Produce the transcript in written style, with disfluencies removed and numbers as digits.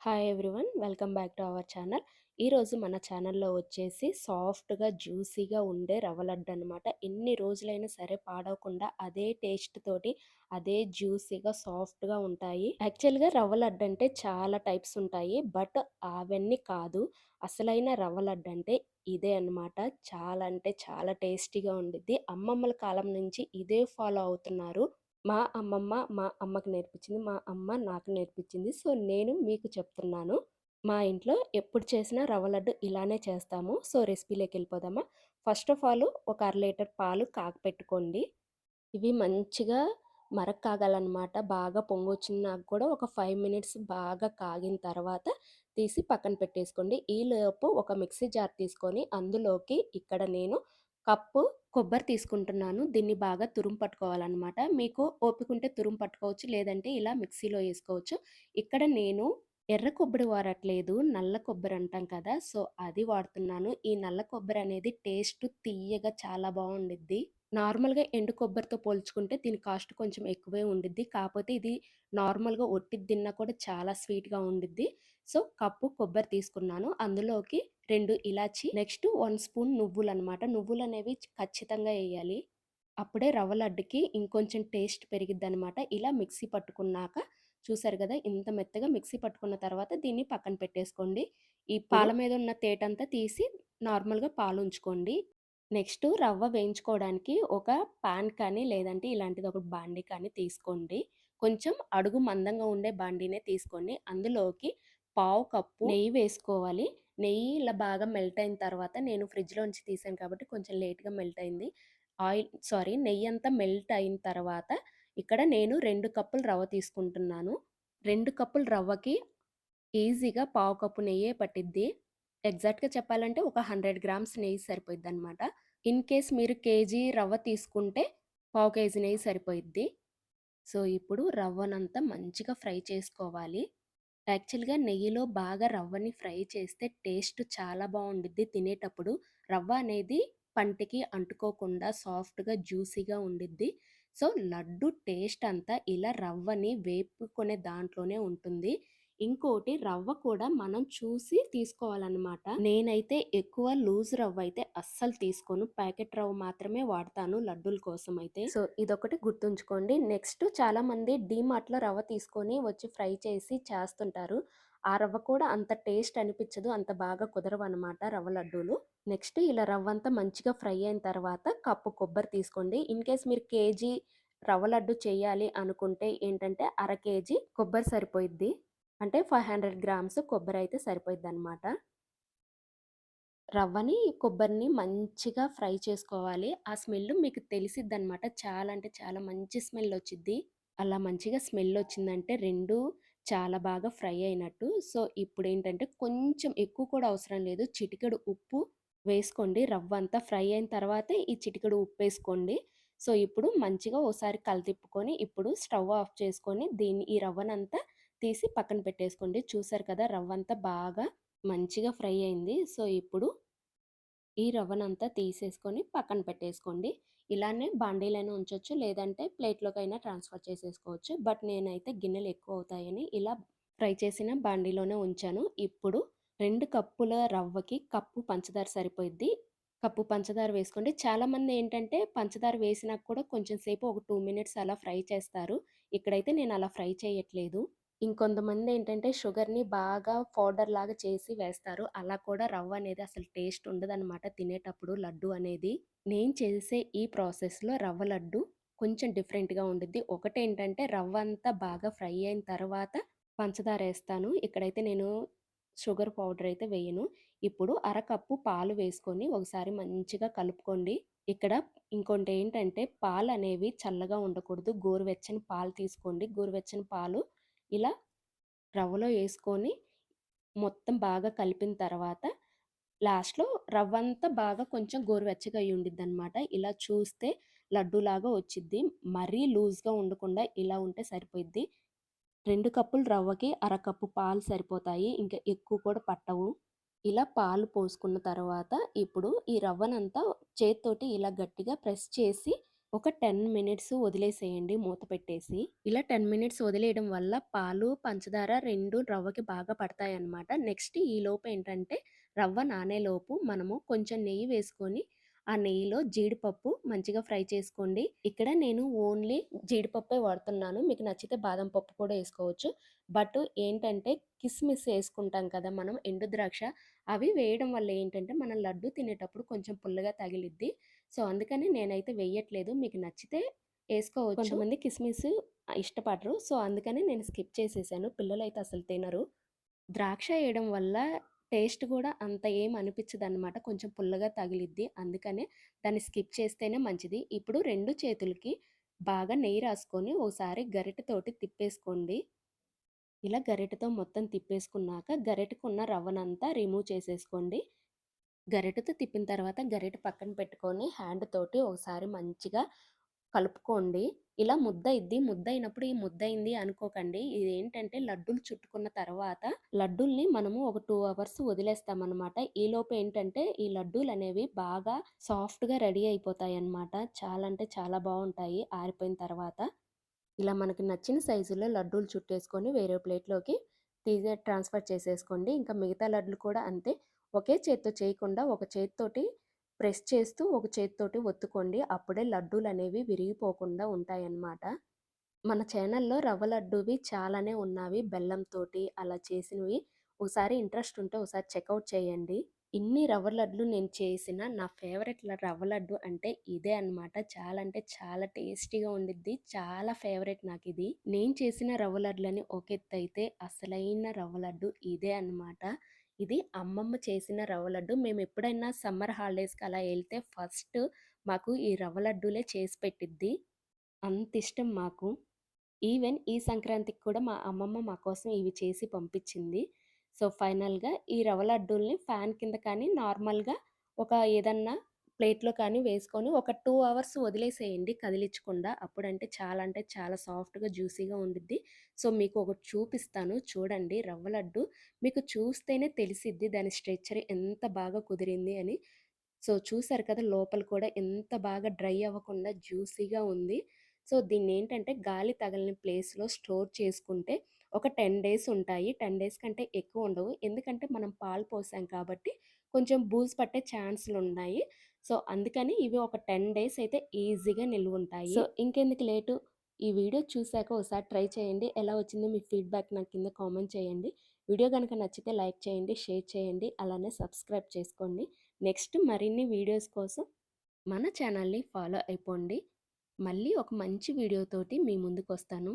Hi everyone, welcome back to our channel. ఈరోజు మన ఛానల్లో వచ్చేసి సాఫ్ట్గా జ్యూసీగా ఉండే రవ్వ లడ్డు అనమాట. ఎన్ని రోజులైనా సరే పాడవకుండా అదే టేస్ట్ తోటి అదే జ్యూసీగా సాఫ్ట్గా ఉంటాయి. యాక్చువల్గా రవ్వ లడ్డు అంటే చాలా టైప్స్ ఉంటాయి, బట్ అవన్నీ కాదు. అసలైన రవ్వ లడ్డు అంటే ఇదే అనమాట. చాలా అంటే చాలా టేస్టీగా ఉండిద్ది. అమ్మమ్మల కాలం నుంచి ఇదే ఫాలో అవుతున్నారు. మా అమ్మమ్మ మా అమ్మకి నేర్పించింది. మా అమ్మ నాకు నేర్పించింది. సో, నేను మీకు చెప్తున్నాను. మా ఇంట్లో ఎప్పుడు చేసినా రవ్వ లడ్డు ఇలానే చేస్తాము. సో, రెసిపీలోకెళ్ళిపోదామా? ఫస్ట్ ఆఫ్ ఆల్ ఒక అర లీటర్ పాలు కాగపెట్టుకోండి. ఇవి మంచిగా కాగాలనమాట. బాగా పొంగొచ్చినాక కూడా ఒక 5 మినిట్స్ బాగా కాగిన తర్వాత తీసి పక్కన పెట్టేసుకోండి. ఈలోపు ఒక మిక్సీ జార్ తీసుకొని అందులోకి ఇక్కడ నేను కప్పు కొబ్బరి తీసుకుంటున్నాను. దీన్ని బాగా తురుము పట్టుకోవాలనమాట. మీకు ఓపికుంటే తురుము పట్టుకోవచ్చు. లేదంటే ఇలా మిక్సీలో ఏసుకోవచ్చు. ఇక్కడ నేను ఎర్ర కొబ్బరి వాడట్లేదు. నల్ల కొబ్బరి అంటాం కదా! సో, అది వాడుతున్నాను. ఈ నల్ల కొబ్బరి అనేది టేస్ట్ తియ్యగా చాలా బావుండిద్ది. నార్మల్‌గా ఎండు కొబ్బరితో పోల్చుకుంటే దీని కాస్ట్ కొంచెం ఎక్కువే ఉండిద్ది. కాపోతే ఇది నార్మల్‌గా ఒట్టిది తిన్నా కూడా చాలా స్వీట్‌గా ఉండిద్ది. సో, కప్పు కొబ్బరి తీసుకున్నాను. అందులోకి 2 ఇలాచి, నెక్స్ట్ 1 స్పూన్ నువ్వులనమాట. నువ్వులనేవి ఖచ్చితంగా ఎయ్యాలి. అప్పుడే రవ్వ లడ్డుకి ఇంకొంచెం టేస్ట్ పెరిగిద్దనమాట. ఇలా మిక్సీ పట్టుకున్నాక చూసారు గదా! ఇంత మెత్తగా మిక్సీ పట్టుకున్న తర్వాత దీన్ని పక్కన పెట్టేసుకోండి. ఈ పాల మీద ఉన్న తేటంతా తీసి నార్మల్‌గా పాలుంచుకోండి. నెక్స్ట్ రవ్వ వేయించుకోవడానికి ఒక పాన్ కానీ, లేదంటే ఇలాంటిది ఒక బాండీ కానీ తీసుకోండి. కొంచెం అడుగు మందంగా ఉండే బాండీనే తీసుకోండి. అందులోకి పావు కప్పు నెయ్యి వేసుకోవాలి. నెయ్యి ఇలా బాగా మెల్ట్ అయిన తర్వాత నేను ఫ్రిడ్జ్‌లోంచి తీసాను కాబట్టి కొంచెం లేట్‌గా మెల్ట్ అయింది. నెయ్యంతా మెల్ట్ అయిన తర్వాత ఇక్కడ నేను 2 కప్పులు రవ్వ తీసుకుంటున్నాను. 2 కప్పుల రవ్వకి ఈజీగా పావు కప్పు నెయ్యే పట్టిద్ది. ఎగ్జాక్ట్‌గా చెప్పాలంటే ఒక 100 గ్రామ్స్ నెయ్యి సరిపోయిద్దనమాట. ఇన్ కేస్ మీరు కేజీ రవ్వ తీసుకుంటే పావు కేజీ నెయ్యి సరిపోయిద్ది. సో, ఇప్పుడు రవ్వనంతా మంచిగా ఫ్రై చేసుకోవాలి. యాక్చువల్‌గా నెయ్యిలో బాగా రవ్వని ఫ్రై చేస్తే టేస్ట్ చాలా బావుండిద్ది తినేటప్పుడు. రవ్వ అనేది పంటికి అంటుకోకుండా సాఫ్ట్‌గా, జ్యూసీగా ఉండిద్ది. సో, లడ్డు టేస్ట్ అంతా ఇలా రవ్వని వేపుకునే దాంట్లోనే ఉంటుంది. ఇంకోటి రవ్వ కూడా మనం చూసి తీసుకోవాలనమాట. నేనైతే ఎక్కువ లూజ్ రవ్వ అయితే అస్సలు తీసుకోను. ప్యాకెట్ రవ్వ మాత్రమే వాడతాను లడ్డూల కోసమయితే. సో, ఇదొకటి గుర్తుంచుకోండి. నెక్స్ట్ చాలామంది డీమార్ట్‌లో రవ్వ తీసుకొని వచ్చి ఫ్రై చేసి చేస్తుంటారు. ఆ రవ్వ కూడా అంత టేస్ట్ అనిపిచ్చదు. అంత బాగా కుదరవనమాట రవ్వ లడ్డూలు. నెక్స్ట్ ఇలా రవ్వంతా మంచిగా ఫ్రై అయిన తర్వాత కప్పు కొబ్బరి తీసుకోండి. ఇన్ కేస్ మీరు కేజీ రవ్వ లడ్డు చేయాలి అనుకుంటే ఏంటంటే అర కేజీ కొబ్బరి సరిపోయిద్ది. అంటే 500 గ్రామ్స్ కొబ్బరైతే సరిపోయిద్దనమాట. రవ్వని, కొబ్బరిని మంచిగా ఫ్రై చేసుకోవాలి. ఆ స్మెల్ మీకు తెలిసిద్దనమాట. చాలా అంటే చాలా మంచి స్మెల్లొచ్చిద్ది. అలా మంచిగా స్మెల్లొచ్చిందంటే 2 చాలా బాగా ఫ్రై అయినట్టు. సో, ఇప్పుడేంటంటే కొంచెం ఎక్కువ కూడా అవసరం లేదు. చిటికెడు ఉప్పు వేసుకోండి. రవ్వంతా ఫ్రై అయిన తర్వాతే ఈ చిటికెడు ఉప్పేసుకోండి. సో, ఇప్పుడు మంచిగా ఓసారి కలతిప్పుకొని ఇప్పుడు స్టవ్ ఆఫ్ చేసుకొని ఈ రవ్వనంతా తీసి పక్కన పెట్టేసుకోండి. చూసారు కదా! రవ్వంతా బాగా మంచిగా ఫ్రై అయింది. సో, ఇప్పుడు ఈ రవ్వనంతా తీసేసుకొని పక్కన పెట్టేసుకోండి. ఇలానే బాండీలోనే ఉంచొచ్చు. లేదంటే ప్లేట్‌లోకైనా ట్రాన్స్‌ఫర్ చేసేసుకోవచ్చు. బట్ నేనైతే గిన్నెలు ఎక్కువవుతాయని ఇలా ఫ్రై చేసిన బాండీలోనే ఉంచాను. ఇప్పుడు 2 కప్పుల రవ్వకి కప్పు పంచదార సరిపోయిద్ది. కప్పు పంచదార వేసుకోండి. చాలామంది ఏంటంటే పంచదార వేసినాక కూడా కొంచెం సేపు ఒక 2 మినిట్స్ అలా ఫ్రై చేస్తారు. ఇక్కడైతే నేను అలా ఫ్రై చేయట్లేదు. ఇంకొంతమందేంటంటే షుగర్‌ని బాగా పౌడర్‌లాగా చేసి వేస్తారు. అలా కూడా రవ్వ అనేది అసలు టేస్ట్ ఉండదనమాట తినేటప్పుడు లడ్డు అనేది. నేను చేసే ఈ ప్రాసెస్‌లో రవ్వ లడ్డు కొంచెం డిఫరెంట్‌గా ఉండిద్ది. ఒకటేంటంటే రవ్వంతా బాగా ఫ్రై అయిన తర్వాత పంచదారేస్తాను. ఇక్కడైతే నేను షుగర్ పౌడర్ అయితే వేయను. ఇప్పుడు అరకప్పు పాలు వేసుకొని ఒకసారి మంచిగా కలుపుకోండి. ఇక్కడ ఇంకోటేంటంటే పాలనేవి చల్లగా ఉండకూడదు. గోరువెచ్చని పాలు తీసుకోండి. గోరువెచ్చని పాలు ఇలా రవ్వలో యేసుకొని మొత్తం బాగా కలిపిన తర్వాత లాస్ట్‌లో రవ్వంతా బాగా కొంచెం గోరువెచ్చగా అయ్యి ఉండిద్దనమాట. ఇలా చూస్తే లడ్డూలాగా వచ్చిద్ది. మరీ లూజ్‌గా ఉండకుండా ఇలా ఉంటే సరిపోయిద్ది. 2 కప్పులు రవ్వకి అరకప్పు పాలు సరిపోతాయి. ఇంకా ఎక్కువ కూడా పట్టవు. ఇలా పాలు పోసుకున్న తర్వాత ఇప్పుడు ఈ రవ్వనంతా చేత్తోటి ఇలా గట్టిగా ప్రెస్ చేసి ఒక 10 మినిట్స్ వదిలేసేయండి మూత పెట్టేసి. ఇలా 10 మినిట్స్ వదిలేయడం వల్ల పాలు, పంచదార 2 రవ్వకి బాగా పడతాయన్నమాట. నెక్స్ట్ ఈలోపు ఏంటంటే రవ్వ నానేలోపు మనము కొంచెం నెయ్యి వేసుకొని, ఆ నెయ్యిలో జీడిపప్పు మంచిగా ఫ్రై చేసుకోండి. ఇక్కడ నేను ఓన్లీ జీడిపప్పే వాడుతున్నాను. మీకు నచ్చితే బాదం పప్పు కూడా ఏసుకోవచ్చు. బట్ ఏంటంటే కిస్మిస్ ఏసుకుంటాం కదా మనం ఎండు ద్రాక్ష, అవి వేయడం వల్ల ఏంటంటే మనం లడ్డు తినేటప్పుడు కొంచెం పుల్లగా తగిలిద్ది. సో, అందుకని నేనైతే వెయ్యట్లేదు. మీకు నచ్చితే ఏసుకోవచ్చు. కొంతమంది కిస్మిస్ ఇష్టపడరు. సో, అందుకని నేను స్కిప్ చేసేసాను. పిల్లలైతే అసలు తినరు. ద్రాక్ష ఏయడం వల్ల టేస్ట్ గూడా అంత ఏం అనిపిచ్చదనమాట. కొంచెం పుల్లగా తగిలిద్ది. అందుకనే దాన్ని స్కిప్ చేస్తేనే మంచిది. ఇప్పుడు 2 చేతులకి బాగా నెయ్యి రాసుకొని ఓసారి గరిటెతోటి తిప్పేసుకోండి. ఇలా గరిటెతో మొత్తం తిప్పేసుకున్నాక గరిటెకున్న రవ్వనంతా రిమూవ్ చేసేసుకోండి. గరిటెతో తిప్పిన తర్వాత గరిటె పక్కన పెట్టుకొని హ్యాండ్ తోటి ఒకసారి మంచిగా కలుపుకోండి. ఇలా ముద్దయిద్ది. ముద్దయినప్పుడు ఈ ముద్దయింది అనుకోకండి. ఇదేంటంటే లడ్డూలు చుట్టుకున్న తర్వాత లడ్డూల్ని మనము ఒక 2 అవర్స్ వదిలేస్తామనమాట. ఈలోపు ఏంటంటే ఈ లడ్డూలనేవి బాగా సాఫ్ట్‌గా రెడీ అయిపోతాయన్నమాట. చాలా అంటే చాలా బావుంటాయి ఆరిపోయిన తర్వాత. ఇలా మనకి నచ్చిన సైజులో లడ్డూలు చుట్టేసుకొని వేరే ప్లేట్‌లోకి ట్రాన్స్‌ఫర్ చేసేసుకోండి. ఇంకా మిగతా లడ్లు కూడా అంతే. ఒకే చేత్తో చేయకుండా ఒక చేత్తోటి ప్రెస్ చేస్తూ, ఒక చేత్తోటి ఒత్తుకోండి. అప్పుడే లడ్డూలనేవి విరిగిపోకుండా ఉంటాయన్నమాట. మన ఛానల్‌లో రవ్వ లడ్డూవి చాలానే ఉన్నావి. బెల్లంతోటి అలా చేసినవి. ఒకసారి ఇంట్రెస్ట్ ఉంటే ఒకసారి చెకౌట్ చేయండి. ఇన్ని రవ్వ లడ్లు నేను చేసిన నా ఫేవరెట్ రవ్వ లడ్డు అంటే ఇదే అన్నమాట. చాలా అంటే చాలా టేస్టీగా ఉండిద్ది. చాలా ఫేవరెట్ నాకిది. నేను చేసిన రవ్వ లడ్లని ఒక ఎత్తయితే అసలైన రవ్వ లడ్డు ఇదే అన్నమాట. ఇది అమ్మమ్మ చేసిన రవ్వ లడ్డు. మేమెప్పుడైనా సమ్మర్ హాలిడేస్‌కి అలా ఎళ్తే ఫస్ట్ మాకు ఈ రవ్వ లడ్డూలే చేసి పెట్టిద్ది. అంతిష్టం మాకు. ఈవెన్ ఈ సంక్రాంతికి కూడా మా అమ్మమ్మ మా కోసం ఇవి చేసి పంపించింది. సో, ఫైనల్‌గా ఈ రవ్వ లడ్డూల్ని ఫ్యాన్ కింద కానీ, నార్మల్‌గా ఒక ఏదన్నా ప్లేట్‌లో కానీ వేసుకొని ఒక 2 అవర్స్ వదిలేసేయండి కదిలిచ్చకుండా. అప్పుడంటే చాలా అంటే చాలా సాఫ్ట్‌గా, జ్యూసీగా ఉండిద్ది. సో, మీకు ఒకటి చూపిస్తాను చూడండి రవ్వ లడ్డు. మీకు చూస్తేనే తెలిసిద్ది దాని స్ట్రక్చర్ ఎంత బాగా కుదిరింది అని. సో, చూసారు కదా! లోపల కూడా ఎంత బాగా డ్రై అవ్వకుండా జ్యూసీగా ఉంది. సో, దీన్నేంటంటే గాలి తగలని ప్లేస్‌లో స్టోర్ చేసుకుంటే ఒక 10 డేస్ ఉంటాయి. 10 డేస్ కంటే ఎక్కువ ఉండవు. ఎందుకంటే మనం పాలు పోసాం కాబట్టి కొంచెం బూజు పట్టే ఛాన్సులున్నాయి. సో, అందుకని ఇవి ఒక 10 డేస్ అయితే ఈజీగా నిల్వుంటాయి. సో, ఇంకెందుకు లేటు ఈ వీడియో చూసాక ఒకసారి ట్రై చేయండి. ఎలా వచ్చిందో మీ ఫీడ్‌బ్యాక్ నాకు కింద కామెంట్ చేయండి. వీడియో గనుక నచ్చితే లైక్ చేయండి, షేర్ చేయండి, అలానే సబ్స్క్రైబ్ చేసుకోండి. నెక్స్ట్ మరిన్ని వీడియోస్ కోసం మన ఛానల్‌ని ఫాలో అయిపోండి. మళ్ళీ ఒక మంచి వీడియోతోటి మీ ముందుకొస్తాను.